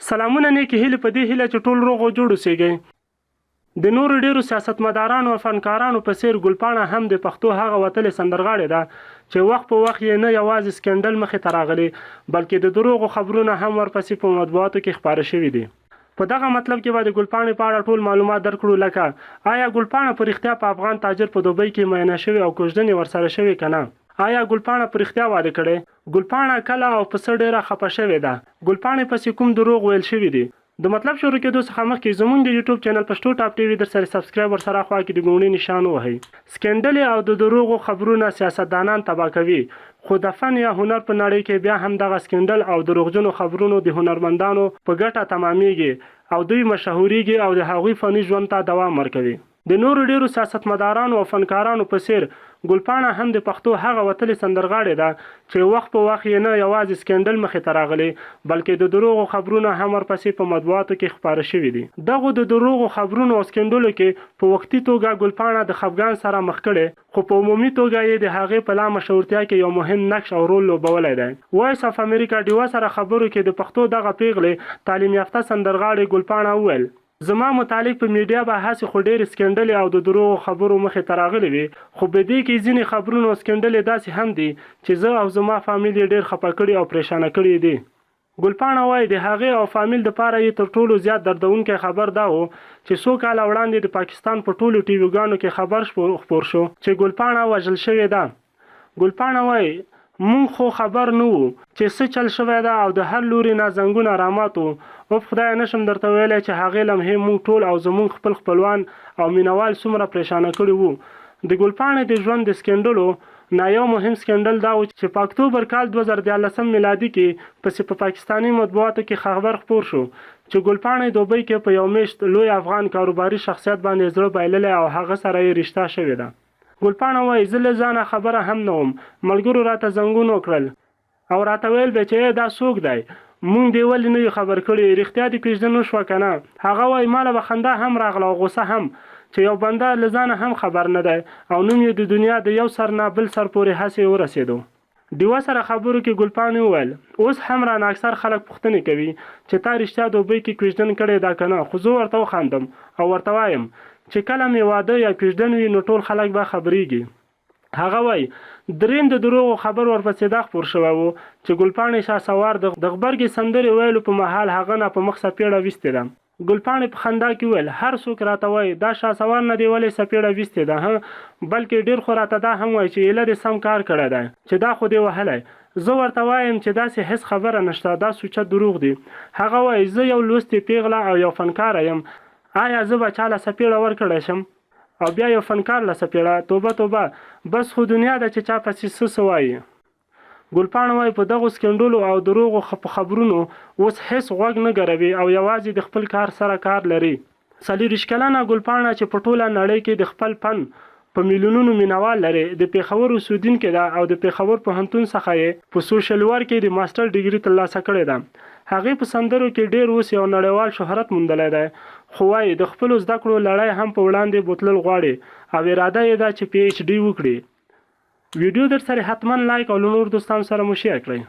سلامونه نیکې هیلې په دې هیله چې ټول روغ او جوړ اوسئ. د نورو ډیرو سیاستمدارانو او فنکارانو په څیر ګلپاڼه هم د پښتو هغه وتلې سندرغاړې ده چې وخت په وخت یې نه یوازې سکینډل مخې ته راغلی بلکې د دروغو خبرونه هم ورپسې په مطبوعاتو کې خپاره شوي دي. په دغه مطلب کې به د ګلپاڼې په اړه ټول معلومات درکړو، لکه آیا ګلپاڼه په رښتیا په افغان تاجر په دوبی کې میینه شوې او کوژدنې ورسره شوې که نه؟ آیا ګلپاڼه په رښتیا واده کړی؟ ګلپاڼه کله او په څه ډیره خفه شوې ده؟ ګلپاڼې پسې کوم دروغ ویل شوي دي؟ د مطلب شروع کېدو څخه مخکې زموږ د یوټیوب چینل پښتو ټاپ ټي وي در سره سبسکرایب ورسره خوا کې د ګونې نشان ووهئ. سکینډل او د دروغو خبرونه سیاستدانان تباه کوي، خو د فن یا هنر په نړۍ کې بیا هم دغه سکینډل او دروغجنو خبرونو د هنرمندانو په ګټه تمامیږي او دوی مشهورېږي او د هغوی فني ژوند ته دوام ورکوي. د نورو ډیرو سیاستمدارانو او فنکارانو په څیر ګلپاڼه هم د پښتو هغه وتلې سندرغاړې ده چې وخت په وخت یې نه یوازې سکینډل مخې ته راغلی بلکې د دروغو خبرونه هم ورپسې په مطبوعاتو کې خپاره شوي دي. دغو د دروغو خبرونو او سکینډلو کې په وختي توګه ګلپاڼه د خفګان سره مخ کړې، خو په عمومي توګه یې د هغې په لا مشهورتیا کې یو مهم نقش او رول لوبولی دی. وایس اف امریکا ډیوه سره خبرو کې د پښتو دغه پیغلې تعلیم یافته سندرغاړې ګلپاڼه وویل: زما متعلق په میډیا به هسې خو ډېرې سکینډلې او د دروغو خبرو مخې ته راغلي وي، خو په دې کې ځینې خبرونه او سکینډلې داسې هم دي چې زه او زما فامیل یې ډېر خفه کړي او پریشانه کړي دي. ګلپاڼه وایي د هغې او فامیل دپاره یې تر ټولو زیات دردونکی خبر دا و چې څو کاله وړاندې د پاکستان په ټولو ټي ویګانو کې خبر خپور شو چې ګلپاڼه وژل شوې ده. ګلپاڼه وایي مونږ خو خبر نه وو چې څه چل شوی ده او د هر لوري نه زنګونه رامات وو. اوف خدای نشم درته ویلی چې هغې لمحې مونږ ټول او زمونږ خپل خپلوان او مینوال څومره پریشانه کړي وو. د ګلپاڼې د ژوند د سکینډلو نه یو مهم سکینډل دا و چې په اکتوبر کال 2014 میلادي کې پسې په پاکستاني مطبوعاتو کې خبر خپور شو چې ګلپاڼې دوبی کې په یو میشت لوی افغان کاروباري شخصیت باندې زړه بایللی او هغه سره یې رشته شوې ده. ګلپاڼه وایي زه له ځانه خبره هم نه وم، ملګرو راته زنګونه وکړل او راته ویل به چې دا څوک دی، مونږ دې ولې نه یو خبر کړي، رښتیا دې کوژده نه شوه که نه؟ هغه وایي ما له به خندا هم راغله او غوسه هم چې یو بنده له ځانه هم خبر نه دی او نوم یې د دنیا د یو سر نه بل سر پورې هسې ورسېدو. ډیوه سره خبرو کې ګلپاڼې وویل اوس هم رانه اکثر خلک پوښتنې کوي چې تا رښتیا دوبۍ کې کوژدن کړی ده که نه، خو زه ورته وخاندم او ورته وایم چې کله مې واده یا کوژدن وي نو ټول خلک به خبرېږي. هغه وایي دریم د دروغو خبر ورپسې دا خپور شوی و چې ګلپاڼې شهسوار د غبرګې سندرې ویلو په مهال هغه نه په مخ څپېړه ویستې ده. ګلپاڼې په خندا کې وویل هر څوک راته وایي دا شهسوار نه دې ولې څپېړه ویستې ده، بلکې ډېر خو راته دا هم وایي چې ایله دې سم کار کړی دی چې دا خو دې وهلی. زه ورته وایم چې داسې هېڅ خبره نشته، دا سوچه دروغ دي. هغه وایي زه یو لوستې پیغله او یو فنکاره یم، آیا زه به چا له څپېړه ورکړی شم او بیا یو فنکار له څپېړه؟ توبه توبه، بس خو دنیا ده چې چا پسې څه وایي. ګلپاڼه وایي په دغو سکینډلو او دروغو خبرونو اوس هېڅ غوږ نه ګروي او یوازې د خپل کار سره کار لري. 40 کلنه ګلپاڼه چې په ټوله نړۍ کې د خپل فن په میلیونونو مینوال لري د پېښور اوسېدونکې ده او د پېښور پوهنتون څخه یې په سوشل ورک کې د ماسټر ډګري ترلاسه کړې ده. هغې په سندرو کې ډېر اوس یو نړیوال شهرت موندلی دی، خو وایي د خپلو زده کړو لړۍ هم په وړاندې بوتلل غواړي او اراده یې ده چې PhD وکړي. ویډیو در سره حتما لایک او له نور دوستانو سره مو شیر کړئ.